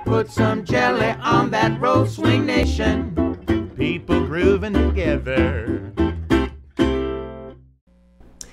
Put some jelly on that roll, Swing Nation. People grooving together.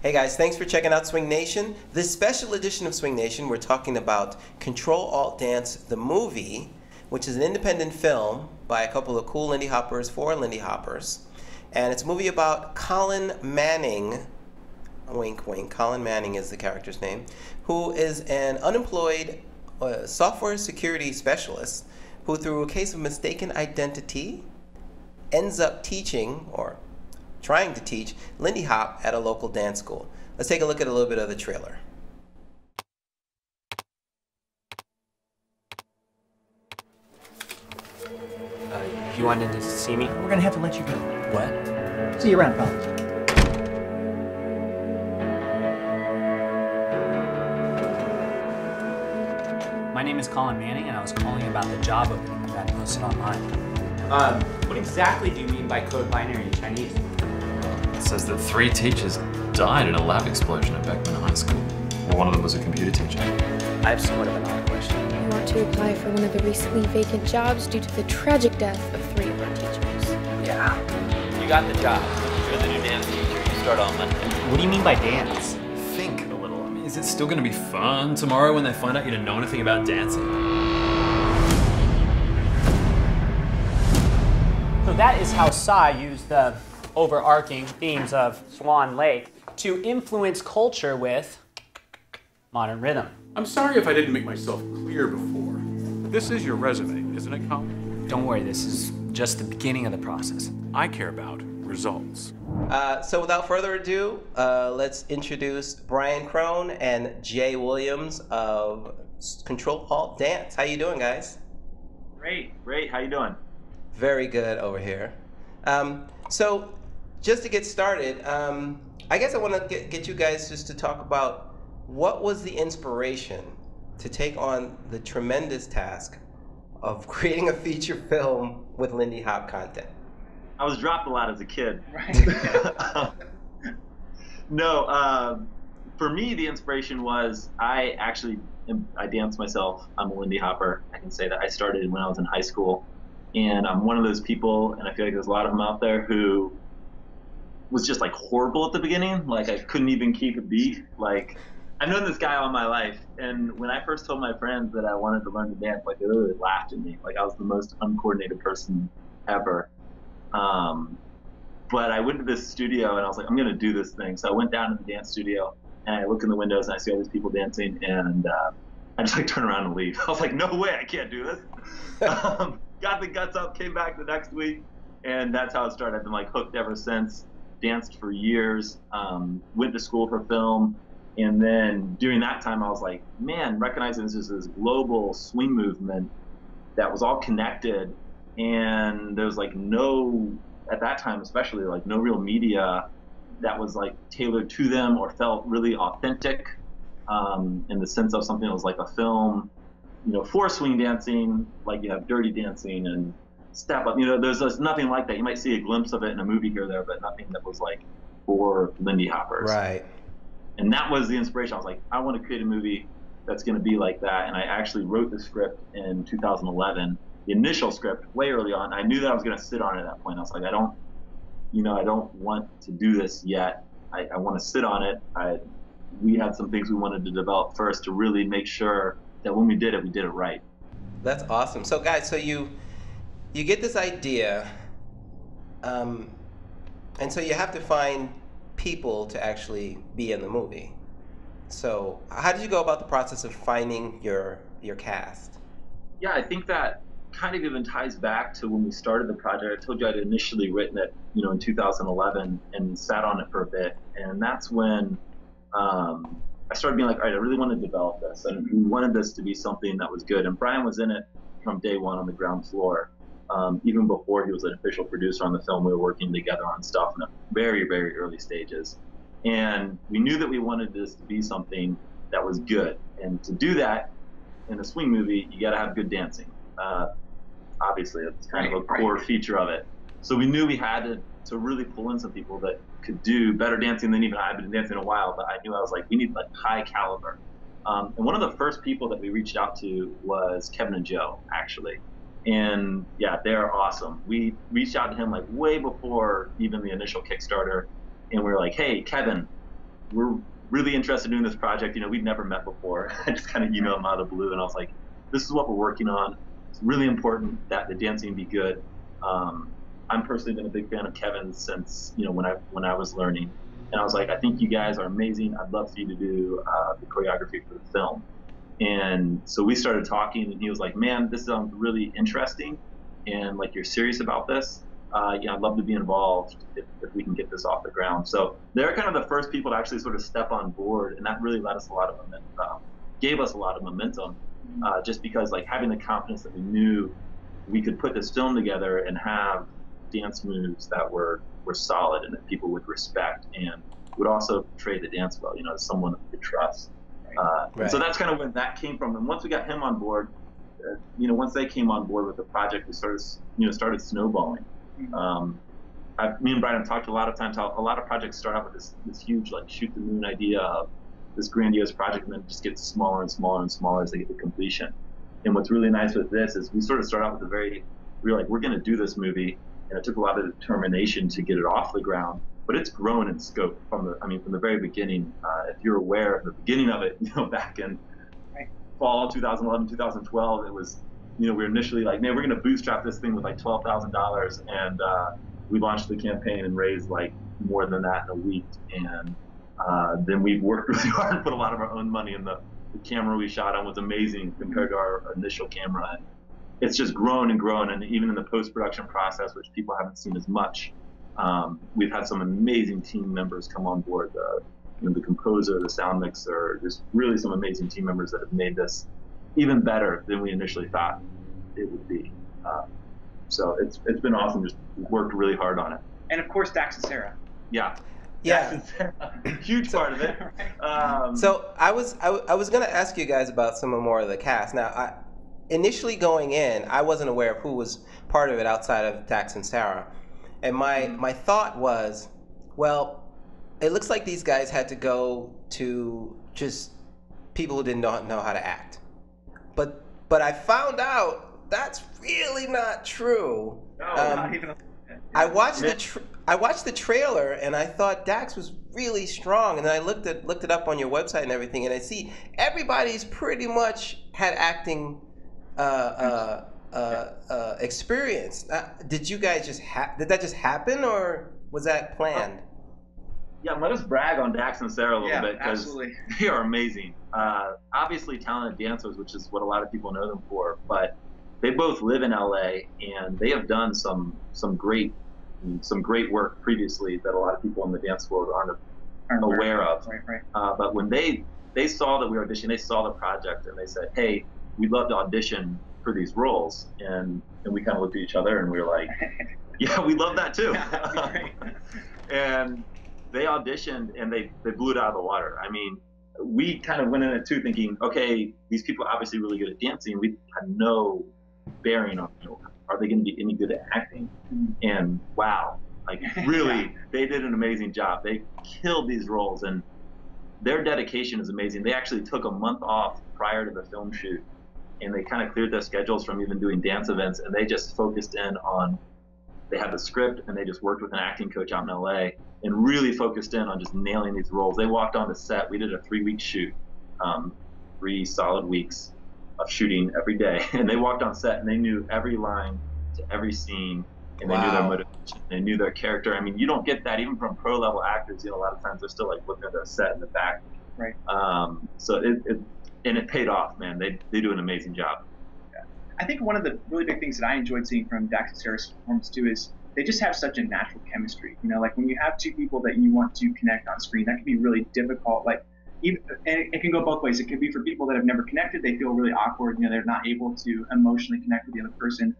Hey guys, thanks for checking out Swing Nation. This special edition of Swing Nation, we're talking about CtrlAltDance, the movie, which is an independent film by a couple of cool Lindy Hoppers, for Lindy Hoppers. And it's a movie about Colin Manning, wink wink, Colin Manning is the character's name, who is an unemployed software security specialist who, through a case of mistaken identity, ends up teaching, or trying to teach, Lindy Hop at a local dance school. Let's take a look at a little bit of the trailer. You wanted to see me? We're gonna have to let you go. What? See you around, fellas. My name is Colin Manning, and I was calling about the job opening that I posted online. What exactly do you mean by code binary in Chinese? It says that 3 teachers died in a lab explosion at Beckman High School. Well, one of them was a computer teacher. I have somewhat of an odd question. I want to apply for one of the recently vacant jobs due to the tragic death of 3 of our teachers. Yeah. You got the job. You're the new dance teacher. You start on Monday. What do you mean by dance? Think a little. I mean, is it still going to be fun tomorrow when they find out you don't know anything about dancing? So that is how Psy used the overarching themes of Swan Lake to influence culture with modern rhythm. I'm sorry if I didn't make myself clear before. This is your resume, isn't it, Colin? Don't worry, this is just the beginning of the process. I care about results. So without further ado, let's introduce Brian Crone and Jay Williams of CtrlAltDance. How you doing, guys? Great. How you doing? Very good over here. So just to get started, I guess I want to get you guys just to talk about what was the inspiration to take on the tremendous task of creating a feature film with Lindy Hop content? I was dropped a lot as a kid. Right. No, for me, the inspiration was I dance myself. I'm a Lindy Hopper. I can say that. I started when I was in high school. And I'm one of those people, and I feel like there's a lot of them out there, who was just like horrible at the beginning. Like I couldn't even keep a beat. Like I've known this guy all my life, and when I first told my friends that I wanted to learn to dance, like they literally laughed at me. Like I was the most uncoordinated person ever. But I went to this studio and I was like, I'm gonna do this thing. So I went down to the dance studio and I look in the windows and I see all these people dancing, and I just like turn around and leave. I was like, no way, I can't do this. Got the guts up, came back the next week, and that's how it started. I've been like hooked ever since. Danced for years, went to school for film, and then during that time I was like, man, recognizing this is this global swing movement that was all connected, and there was like no, at that time especially, like no real media that was like tailored to them or felt really authentic, in the sense of something that was like a film, you know, for swing dancing. Like you have Dirty Dancing and Step Up, you know, there's nothing like that. You might see a glimpse of it in a movie here or there, but nothing that was like for Lindy Hoppers. Right. And that was the inspiration. I was like, I want to create a movie that's going to be like that. And I actually wrote the script in 2011, the initial script, way early on. I knew that I was going to sit on it at that point. I was like, I don't want to do this yet. I want to sit on it. We had some things we wanted to develop first to really make sure that when we did it right. That's awesome. So guys, so you get this idea, and so you have to find people to actually be in the movie. So how did you go about the process of finding your cast? Yeah, I think that kind of even ties back to when we started the project. I told you I'd initially written it, you know, in 2011 and sat on it for a bit, and that's when I started being like, all right, I really want to develop this, and we wanted this to be something that was good. And Brian was in it from day one on the ground floor. Even before he was an official producer on the film, we were working together on stuff in the very, very early stages. And we knew that we wanted this to be something that was good. And to do that in a swing movie, you got to have good dancing. Obviously, it's kind of a core feature of it. So we knew we had to really pull in some people that could do better dancing than even I've been dancing a while. But I knew I was like, we need like high caliber. And one of the first people that we reached out to was Kevin and Joe, actually. And yeah, they're awesome. We reached out to him like way before even the initial Kickstarter. And we were like, hey, Kevin, we're really interested in doing this project. You know, we'd never met before. I just kind of emailed him out of the blue, and I was like, this is what we're working on. It's really important that the dancing be good. I'm personally been a big fan of Kevin's since, you know, when I was learning. And I was like, I think you guys are amazing. I'd love for you to do the choreography for the film. And so we started talking, and he was like, man, this sounds really interesting. And like, you're serious about this? Yeah, I'd love to be involved if we can get this off the ground. So they're kind of the first people to actually sort of step on board, and that really led us a lot of momentum, gave us a lot of momentum, just because like having the confidence that we knew we could put this film together and have dance moves that were solid and that people would respect and would also portray the dance well, you know, as someone that we could trust. And so that's kind of where that came from. And once we got him on board, you know, once they came on board with the project, we started snowballing. Me and Brian have talked a lot of times how a lot of projects start out with this huge like shoot the moon idea of this grandiose project, and then it just gets smaller and smaller and smaller as they get to completion. And what's really nice with this is we sort of start out with we're like, we're going to do this movie, and it took a lot of determination to get it off the ground. But it's grown in scope from the very beginning. If you're aware of the beginning of it, you know, back in fall 2011, 2012, it was, you know, we were initially like, man, we're going to bootstrap this thing with like $12,000, and we launched the campaign and raised like more than that in a week. And then we worked really hard and put a lot of our own money in the camera we shot on was amazing compared to our initial camera. And it's just grown and grown, and even in the post-production process, which people haven't seen as much, we've had some amazing team members come on board. You know, the composer, the sound mixer, just really some amazing team members that have made this even better than we initially thought it would be. So it's been awesome. Just worked really hard on it. And of course, Dax and Sarah. Yeah. Dax and Sarah, huge part of it. So I was going to ask you guys about some more of the cast. Now, initially going in, I wasn't aware of who was part of it outside of Dax and Sarah. And my thought was, well, it looks like these guys had to go to just people who didn't know how to act. But I found out that's really not true. No, not even. I watched the trailer, and I thought Dax was really strong. And then I looked it up on your website and everything, and I see everybody's pretty much had acting experience. Did you guys did that just happen, or was that planned? Yeah, let us brag on Dax and Sarah a little bit, because they are amazing. Obviously talented dancers, which is what a lot of people know them for, but they both live in LA, and they have done some great work previously that a lot of people in the dance world aren't aware of. Right. But when they saw that we auditioned, they saw the project, and they said, hey, we'd love to audition for these roles. And we kind of looked at each other, and we were like, yeah, we love that too. That'd be great. And they auditioned, and they blew it out of the water. I mean, we kind of went in it too thinking, okay, these people are obviously really good at dancing. We had no bearing on, you know, are they going to be any good at acting? And wow, like really, they did an amazing job. They killed these roles, and their dedication is amazing. They actually took a month off prior to the film shoot, and they kind of cleared their schedules from even doing dance events, and they just focused in on, they had the script, and they just worked with an acting coach out in LA and really focused in on just nailing these roles. They walked on the set. We did a 3-week shoot, 3 solid weeks of shooting every day. And they walked on set, and they knew every line to every scene, and they knew their motivation, they knew their character. I mean, you don't get that even from pro level actors. You know, a lot of times they're still like looking at the set in the back. Right. So it paid off, man. They do an amazing job. Yeah. I think one of the really big things that I enjoyed seeing from Dax and Sarah's performance too is they just have such a natural chemistry. You know, like when you have two people that you want to connect on screen, that can be really difficult. Like, and it can go both ways. It can be for people that have never connected, they feel really awkward. You know, they're not able to emotionally connect with the other person.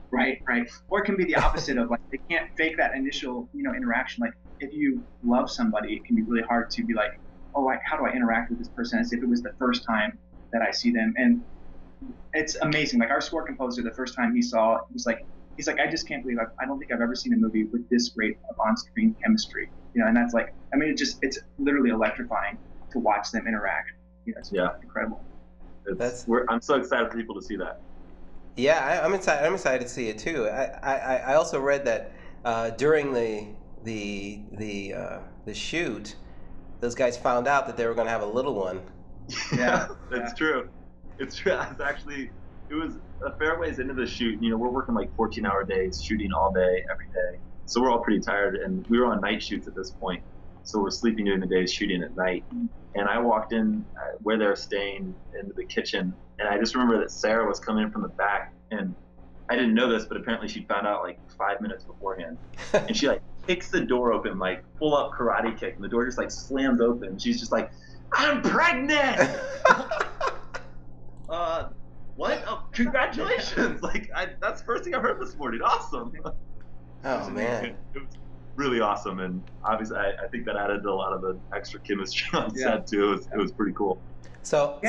Right. Or it can be the opposite of like they can't fake that initial, you know, interaction. Like if you love somebody, it can be really hard to be like, oh, like how do I interact with this person as if it was the first time that I see them. And it's amazing. Like our score composer, the first time he saw it, he's like, I just can't believe I don't think I've ever seen a movie with this great of on-screen chemistry. You know, and that's like, I mean, it's literally electrifying to watch them interact. It's Yeah. incredible. I'm so excited for people to see that. Yeah, I'm excited. I'm excited to see it too. I also read that during the shoot, those guys found out that they were going to have a little one. Yeah, that's true. It's true. It was a fair ways into the shoot. You know, we're working like 14-hour days, shooting all day, every day. So we're all pretty tired, and we were on night shoots at this point. So we're sleeping during the day, shooting at night. And I walked in where they're staying into the kitchen, and I just remember that Sarah was coming in from the back, and I didn't know this, but apparently she found out like 5 minutes beforehand. And she like kicks the door open, like full up karate kick, and the door just like slams open. She's just like, "I'm pregnant!" What? Oh, congratulations! Like, that's the first thing I heard this morning. Awesome. Oh man, it was really awesome, and obviously I think that added to a lot of the extra chemistry on set too. It was pretty cool. So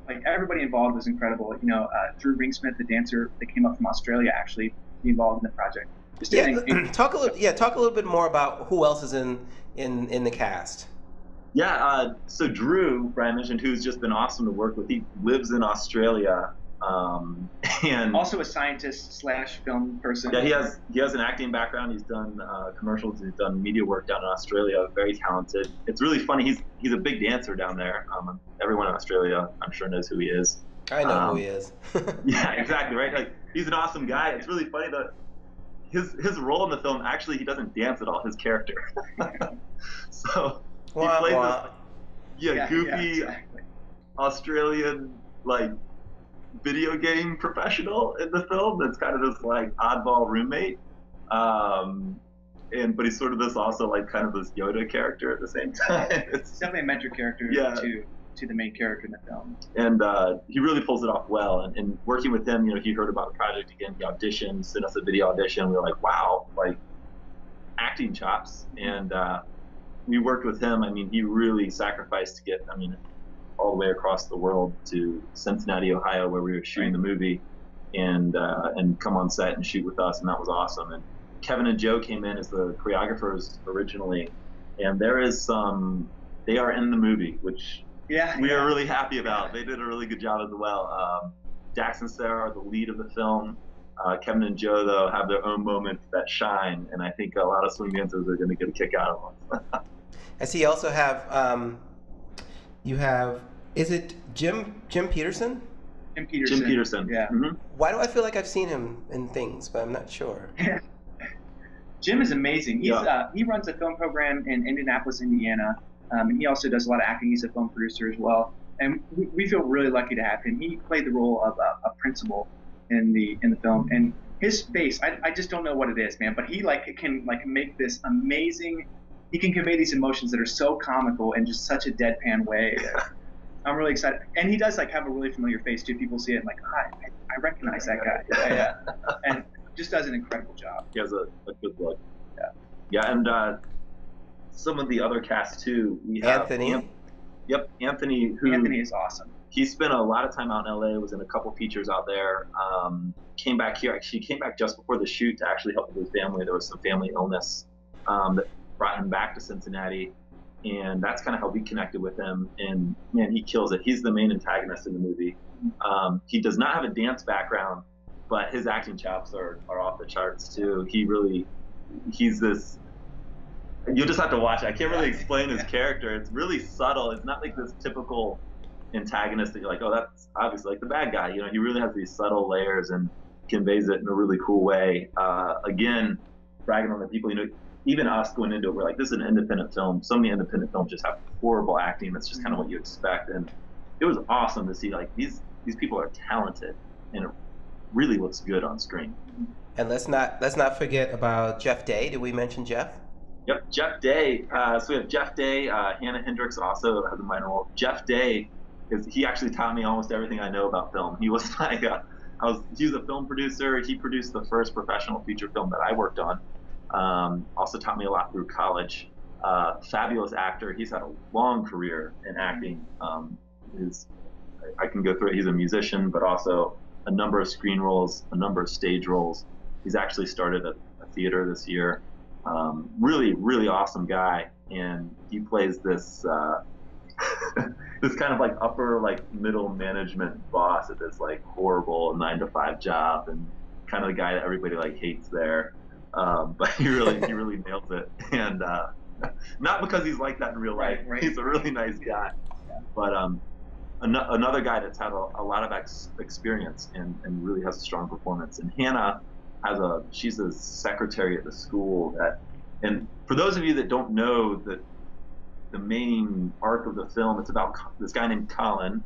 like everybody involved was incredible. You know, Drew Ringsmith, the dancer that came up from Australia, actually be involved in the project. Talk a little bit more about who else is in the cast. Yeah, so Drew, Brian mentioned, who's just been awesome to work with. He lives in Australia, and also a scientist / film person. Yeah, he has an acting background. He's done commercials. He's done media work down in Australia. Very talented. It's really funny. He's a big dancer down there. Everyone in Australia, I'm sure, knows who he is. I know who he is. Yeah, exactly right. Like, he's an awesome guy. It's really funny that his role in the film, actually, he doesn't dance at all. His character. So he plays this goofy Australian like video game professional in the film that's kind of this like oddball roommate, but he's sort of this also like kind of this Yoda character at the same time. It's definitely a mentor character to the main character in the film. And he really pulls it off well. And working with him, you know, he heard about the project again. He auditioned, sent us a video audition. We were like, wow, like acting chops. And we worked with him. I mean, he really sacrificed to get, all the way across the world to Cincinnati, Ohio, where we were shooting the movie, and come on set and shoot with us, and that was awesome. And Kevin and Joe came in as the choreographers originally, and they are in the movie, which we are really happy about. They did a really good job as well. Dax and Sarah are the lead of the film. Kevin and Joe, though, have their own moments that shine, and I think a lot of swing dancers are going to get a kick out of them. I see you also have, is it Jim Peterson? Jim Peterson. Jim Peterson. Yeah. Mm-hmm. Why do I feel like I've seen him in things, but I'm not sure. Jim is amazing. He runs a film program in Indianapolis, Indiana, and he also does a lot of acting. He's a film producer as well, and we feel really lucky to have him. He played the role of a principal in the film, and his face, I just don't know what it is, man, but he can make this amazing. He can convey these emotions that are so comical in just such a deadpan way. I'm really excited, and he does have a really familiar face too. People see it and hi, I recognize that guy. And just does an incredible job. He has a good look. Yeah, and some of the other cast too. We have Anthony. Anthony. Anthony is awesome. He spent a lot of time out in LA. Was in a couple features out there. Came back here. Actually, came back just before the shoot to actually help with his family. There was some family illness that brought him back to Cincinnati, and that's kind of how we connected with him. And man, he kills it. He's the main antagonist in the movie. He does not have a dance background, but his acting chops are off the charts too. He's this. You'll just have to watch it. I can't really explain his character. It's really subtle. It's not like this typical antagonist that you're like, oh, that's obviously like the bad guy. You know, he really has these subtle layers and conveys it in a really cool way. Again, bragging on the people, even us going into it, we're like, this is an independent film. So many independent films just have horrible acting. That's just kind of what you expect. And it was awesome to see these people are talented, and it really looks good on screen. And let's not forget about Jeff Day. Did we mention Jeff? Yep, Jeff Day. So we have Jeff Day. Hannah Hendricks also has a minor role. Jeff Day he actually taught me almost everything I know about film. He was he was a film producer. He produced the first professional feature film that I worked on. Also taught me a lot through college. Fabulous actor. He's had a long career in acting. I can go through it. He's a musician, but also a number of screen roles, a number of stage roles. He's actually started a theater this year. Really, really awesome guy. And he plays this, this kind of like upper like middle management boss at this like horrible 9-to-5 job, and kind of the guy that everybody like hates there. But he really nails it, and not because he's like that in real life. Right. He's a really nice guy, but another guy that's had a lot of experience and really has a strong performance. And Hannah she's a secretary at the school and for those of you that don't know the main arc of the film, it's about this guy named Colin,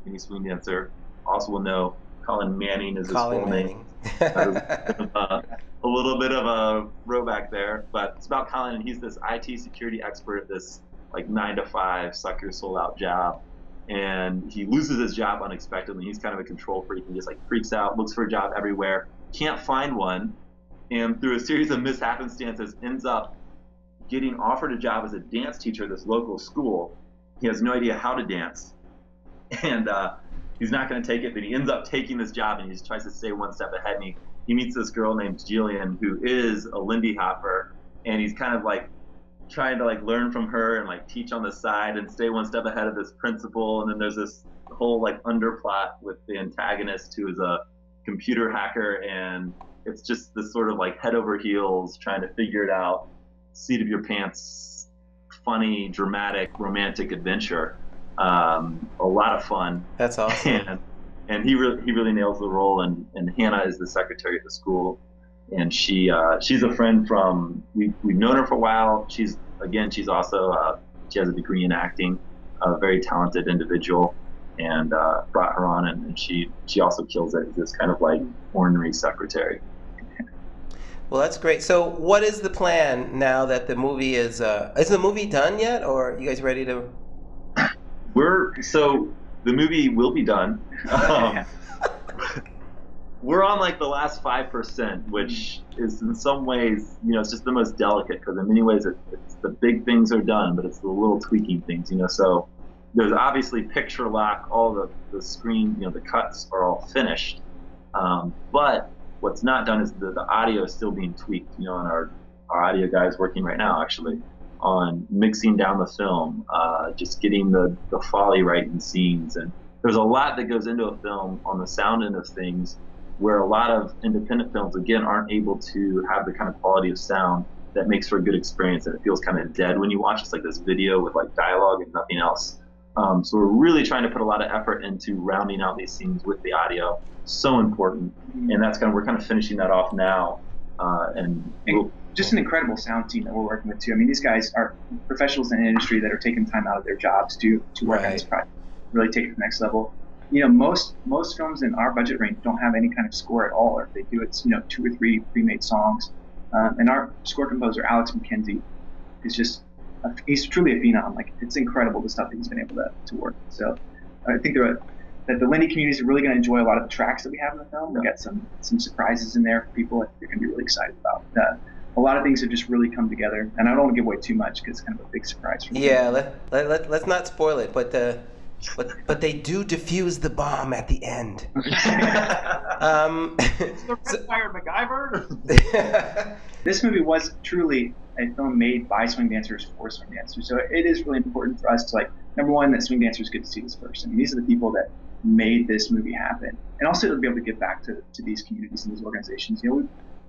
and he's a swing dancer. Also will know Colin Manning is his full name. A little bit of a throwback there, but it's about Colin, and he's this IT security expert at this like 9-to-5 suck your soul out job, and he loses his job unexpectedly. He's kind of a control freak and just like freaks out, looks for a job everywhere, can't find one, and through a series of happenstances ends up getting offered a job as a dance teacher at this local school. He has no idea how to dance, and he's not going to take it, but he ends up taking this job, and he just tries to stay one step ahead, and he meets this girl named Jillian, who is a Lindy Hopper, and he's kind of like trying to like learn from her and like teach on the side and stay one step ahead of this principal. And then there's this whole like underplot with the antagonist, who is a computer hacker, and it's just this sort of like head over heels trying to figure it out, seat of your pants, funny, dramatic, romantic adventure. A lot of fun. That's awesome. And he really nails the role. And Hannah is the secretary at the school, and she's a friend from we've known her for a while. She's also she has a degree in acting, a very talented individual, and brought her on, and she also kills it as this kind of like ornery secretary. Well, that's great. So what is the plan now that the movie is the movie done yet, or are you guys ready to? The movie will be done. We're on like the last 5%, which is in some ways, it's just the most delicate, because in many ways it's the big things are done, but it's the little tweaking things, So there's obviously picture lock, all the screen, the cuts are all finished. But what's not done is the audio is still being tweaked. And our audio guy is working right now actually on mixing down the film, just getting the foley right in scenes. And there's a lot that goes into a film on the sound end of things, where a lot of independent films, again, aren't able to have the kind of quality of sound that makes for a good experience, and it feels kind of dead when you watch. It's like this video with like dialogue and nothing else. So we're really trying to put a lot of effort into rounding out these scenes with the audio. So important. And we're kind of finishing that off now. And just an incredible sound team that we're working with too. I mean, these guys are professionals in the industry that are taking time out of their jobs to work on this project, really take it to the next level. Most films in our budget range don't have any kind of score at all, or if they do, it's 2 or 3 pre-made songs. And our score composer, Alex McKenzie, is he's truly a phenom. Like, it's incredible the stuff that he's been able to work with. So I think that the Lindy community is really going to enjoy a lot of the tracks that we have in the film. We got some surprises in there for people that they're going to be really excited about. A lot of things have just really come together, and I don't want to give away too much because it's kind of a big surprise for me. Yeah, let's not spoil it, but they do defuse the bomb at the end. Is the Red Fire MacGyver? This movie was truly a film made by swing dancers for swing dancers, so it is really important for us to number one, that swing dancers get to see this first. I mean, these are the people that made this movie happen, and also to be able to give back to these communities and these organizations.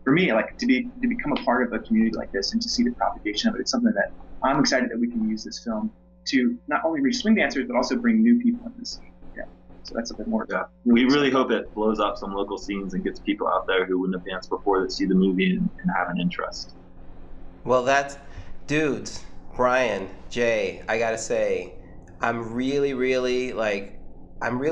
For me, to become a part of a community like this and to see the propagation of it, it's something that I'm excited that we can use this film to not only reach swing dancers, but also bring new people into the scene. Yeah. So that's a bit more. Yeah. We really hope it blows up some local scenes and gets people out there who wouldn't have danced before that see the movie and have an interest. Well, dudes, Brian, Jay, I gotta say, I'm really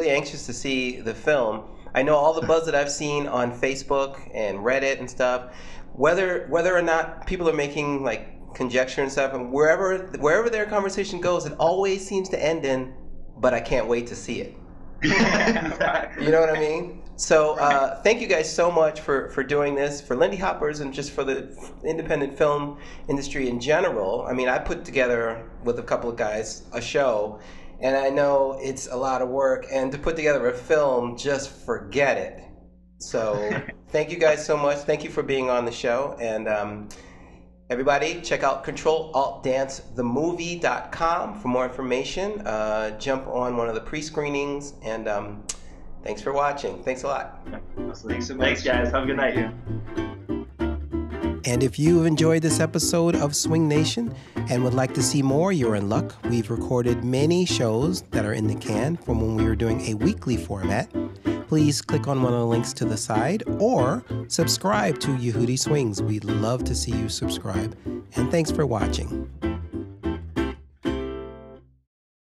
anxious to see the film. I know all the buzz that I've seen on Facebook and Reddit and stuff, whether or not people are making conjecture and stuff, and wherever their conversation goes, it always seems to end in, but I can't wait to see it. You know what I mean? So thank you guys so much for doing this, for Lindy Hoppers, and just for the independent film industry in general. I mean, I put together with a couple of guys a show, and I know it's a lot of work, and to put together a film, just forget it. So thank you guys so much. Thank you for being on the show, and Everybody, check out CtrlAltDanceTheMovie.com for more information. Jump on one of the pre-screenings, and thanks for watching. Thanks a lot. Thanks so much. Thanks, guys. Have a good night. And if you've enjoyed this episode of Swing Nation and would like to see more, you're in luck. We've recorded many shows that are in the can from when we were doing a weekly format. Please click on one of the links to the side or subscribe to Yehoodi Swings. We'd love to see you subscribe. And thanks for watching.